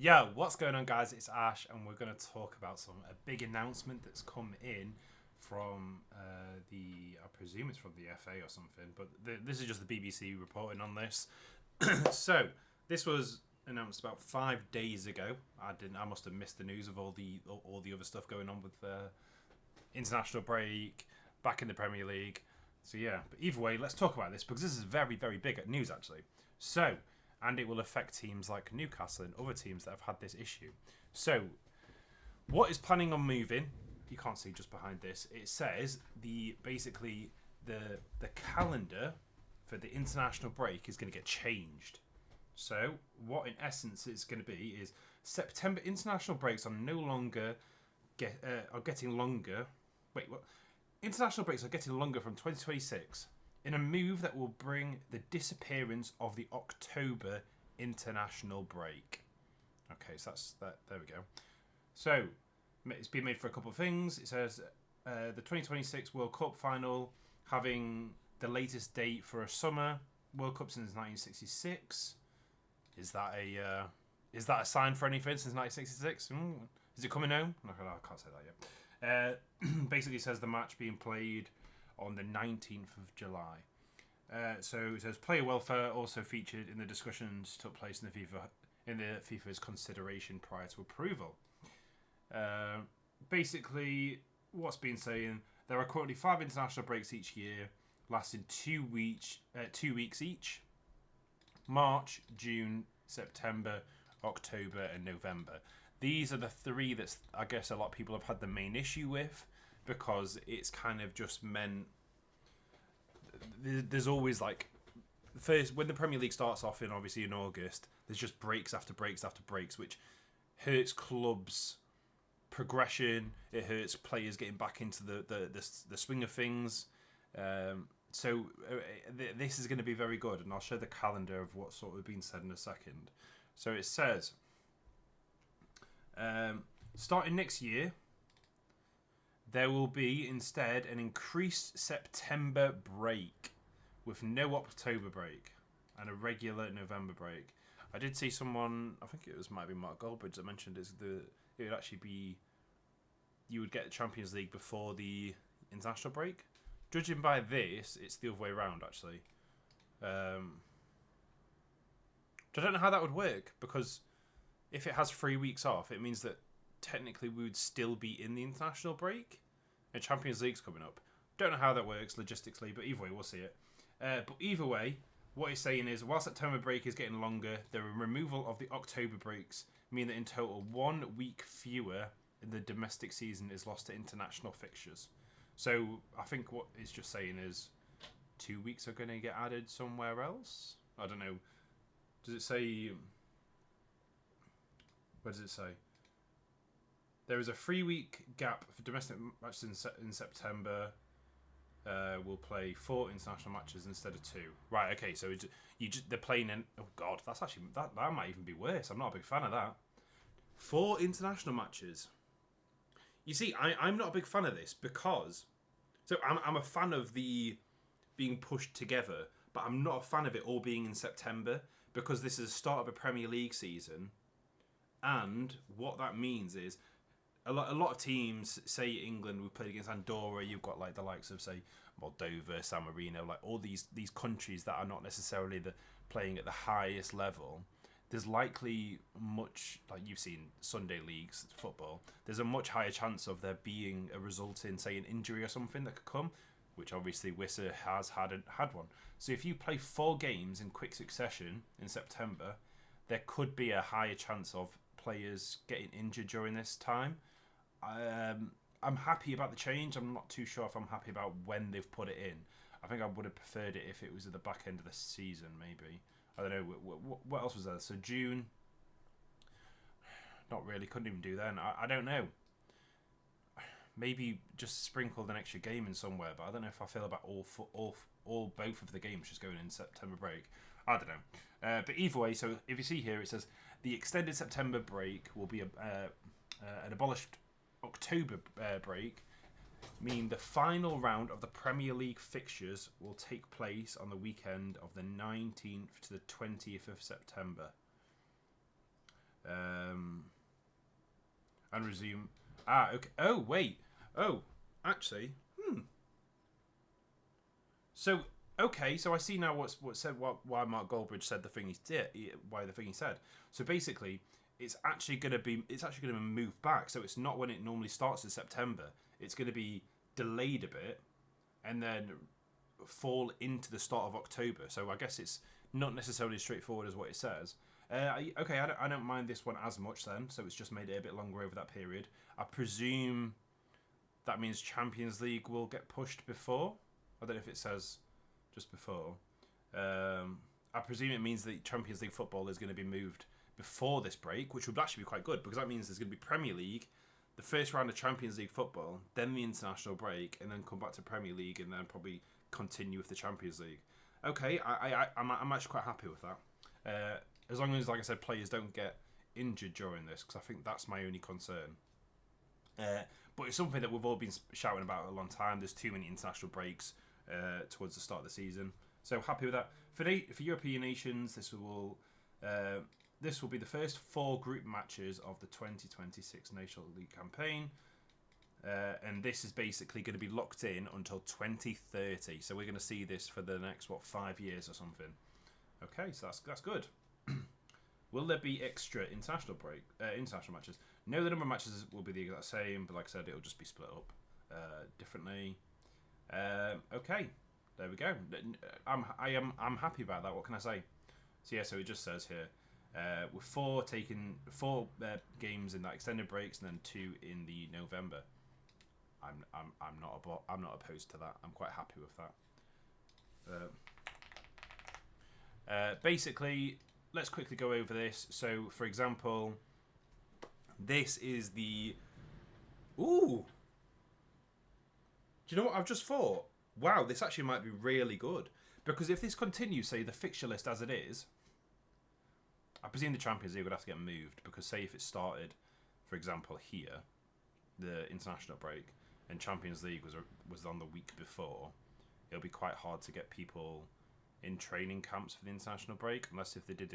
Yo, what's going on, guys? It's Ash, and we're going to talk about a big announcement that's come in from I presume it's from the FA or something, but this is just the BBC reporting on this. So this was announced about 5 days ago. I must have missed the news of all the other stuff going on with international break, back in the Premier League. So yeah, but either way, let's talk about this because this is very, very big news actually. So, and it will affect teams like Newcastle and other teams that have had this issue. So, what is planning on moving? You can't see just behind this. It says the calendar for the international break is going to get changed. So, what in essence it's going to be is September international breaks are no longer are getting longer. Wait, what? International breaks are getting longer from 2026 in a move that will bring the disappearance of the October international break. Okay, so that's that. There we go. So it's been made for a couple of things. It says the 2026 World Cup final having the latest date for a summer World Cup since 1966. Is that a sign for anything since 1966? Is it coming home? No, I can't say that yet. Basically says the match being played on the 19th of July. So it says player welfare also featured in the discussions took place in the FIFA's consideration prior to approval. Basically, what's been saying, there are currently 5 international breaks each year, lasting 2 weeks each: March, June, September, October, and November. These are the 3 that I guess a lot of people have had the main issue with, because it's kind of just meant there's always like first when the Premier League starts off obviously in August, there's just breaks after breaks after breaks, which hurts clubs' progression. It hurts players getting back into the swing of things. So this is going to be very good, and I'll show the calendar of what's sort of been said in a second. So it says, starting next year, there will be instead an increased September break with no October break and a regular November break. I did see someone, I think might be Mark Goldbridge that mentioned it would actually be, you would get the Champions League before the international break. Judging by this, it's the other way around actually. I don't know how that would work, because if it has 3 weeks off, it means that technically we would still be in the international break and Champions League's coming up. Don't know how that works logistically, but either way we'll see it. But either way, what he's saying is, while September break is getting longer, the removal of the October breaks mean that in total 1 week fewer in the domestic season is lost to international fixtures. So I think what it's just saying is 2 weeks are going to get added somewhere else. I don't know. Does it say? Where does it say? There is a 3-week gap for domestic matches in September. We'll play 4 international matches instead of 2. Right. Okay. So they're playing in. Oh God, that's actually that might even be worse. I'm not a big fan of that. 4 international matches. You see, I'm not a big fan of this because. So I'm a fan of the being pushed together, but I'm not a fan of it all being in September, because this is the start of a Premier League season, and what that means is a lot of teams, say England, we played against Andorra. You've got like the likes of, say, Moldova, San Marino, like all these countries that are not necessarily playing at the highest level. There's likely much, like you've seen Sunday leagues football, there's a much higher chance of there being a result in, say, an injury or something that could come, which obviously Wissa has had one. So if you play 4 games in quick succession in September, there could be a higher chance of players getting injured during this time. I'm happy about the change. I'm not too sure if I'm happy about when they've put it in. I think I would have preferred it if it was at the back end of the season, maybe. I don't know. What else was there? So June. Not really. Couldn't even do then. I don't know. Maybe just sprinkled an extra game in somewhere, but I don't know if I feel about all both of the games just going in September break. I don't know. But either way, so if you see here, it says the extended September break will be an abolished October break, mean the final round of the Premier League fixtures will take place on the weekend of the 19th to the 20th of September. and resume. Okay. Oh wait. Oh, actually. So okay, so I see now why Mark Goldbridge said the thing he did, why the thing he said. So basically, it's actually going to be moved back. So it's not when it normally starts in September. It's going to be delayed a bit, and then fall into the start of October. So I guess it's not necessarily as straightforward as what it says. Okay, I don't mind this one as much then. So it's just made it a bit longer over that period. I presume that means Champions League will get pushed before. I don't know if it says just before. I presume it means that Champions League football is going to be moved before this break, which would actually be quite good because that means there's going to be Premier League, the first round of Champions League football, then the international break, and then come back to Premier League, and then probably continue with the Champions League. Okay, I'm actually quite happy with that. As long as, like I said, players don't get injured during this, because I think that's my only concern. But it's something that we've all been shouting about a long time. There's too many international breaks towards the start of the season, so happy with that. For European nations, this will be the first 4 group matches of the 2026 National League campaign, and this is basically going to be locked in until 2030. So we're going to see this for the next 5 years or something. Okay, so that's good. Will there be extra international matches? No, the number of matches will be the exact same, but like I said, it'll just be split up differently. Okay, there we go. I'm happy about that. What can I say? So yeah, so it just says here, with 4 games in that extended breaks and then 2 in the November. I'm not opposed to that. I'm quite happy with that. Basically, let's quickly go over this. So, for example, this is the... Ooh! Do you know what I've just thought? Wow, this actually might be really good. Because if this continues, say, the fixture list as it is, I presume the Champions League would have to get moved. Because, say, if it started, for example, here, the international break, and Champions League was on the week before, it'll be quite hard to get people in training camps for the international break, unless if they did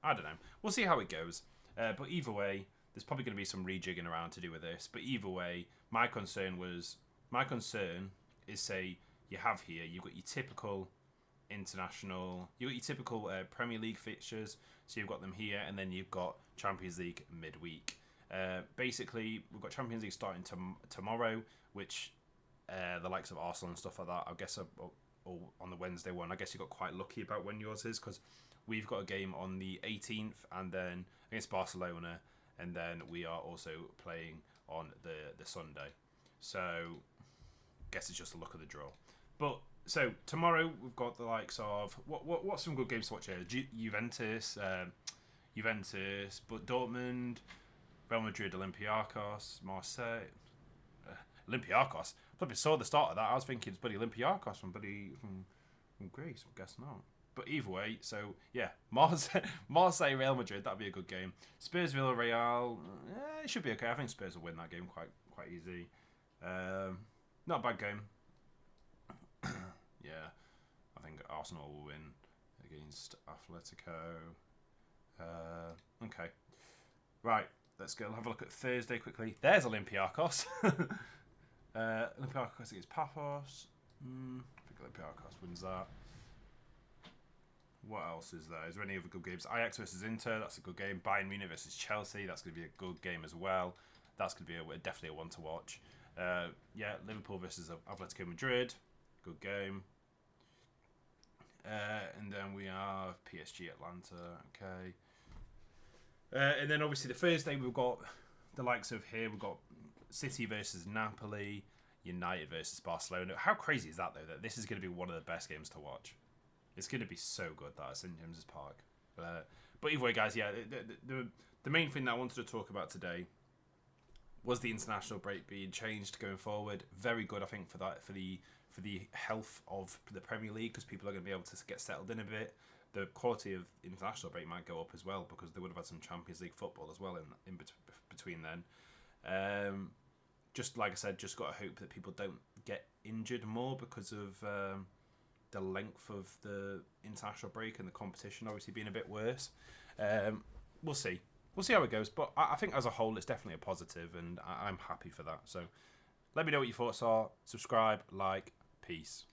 I don't know. We'll see how it goes. But either way, there's probably going to be some rejigging around to do with this. But either way, my concern is, say, you've got your typical Premier League fixtures. So you've got them here, and then you've got Champions League midweek. Basically, we've got Champions League starting tomorrow, which the likes of Arsenal and stuff like that, I guess, or on the Wednesday one. I guess you got quite lucky about when yours is, because we've got a game on the 18th and then against Barcelona, and then we are also playing on the Sunday. So I guess it's just a look of the draw. But so tomorrow we've got the likes of what's some good games to watch here? Juventus, but Dortmund, Real Madrid, Olympiacos, Marseille. Olympiacos. I probably saw the start of that. I was thinking it's bloody Olympiacos from Greece. I guess not. But either way, so yeah, Marseille, Real Madrid. That'd be a good game. Spurs, Villarreal. It should be okay. I think Spurs will win that game quite easy. Not a bad game. Yeah, I think Arsenal will win against Atletico. Okay, right. Let's go have a look at Thursday quickly. There's Olympiacos. Olympiacos against Paphos. I think Olympiacos wins that. What else is there? Is there any other good games? Ajax versus Inter. That's a good game. Bayern Munich versus Chelsea. That's going to be a good game as well. That's going to be definitely a one to watch. Yeah, Liverpool versus Atletico Madrid. Good game. And then we have PSG Atlanta. Okay. And then obviously the Thursday we've got the likes of here. We've got City versus Napoli, United versus Barcelona. How crazy is that though? That this is going to be one of the best games to watch. It's going to be so good that at St James's Park. But either way, guys, yeah, the main thing that I wanted to talk about today was the international break being changed going forward. Very good, I think, for the health of the Premier League, because people are going to be able to get settled in a bit. The quality of international break might go up as well, because they would have had some Champions League football as well in between then. Just like I said, just got to hope that people don't get injured more because of the length of the international break and the competition obviously being a bit worse. We'll see. we'll see how it goes. But I think as a whole, it's definitely a positive, and I'm happy for that. So let me know what your thoughts are. Subscribe, like, peace.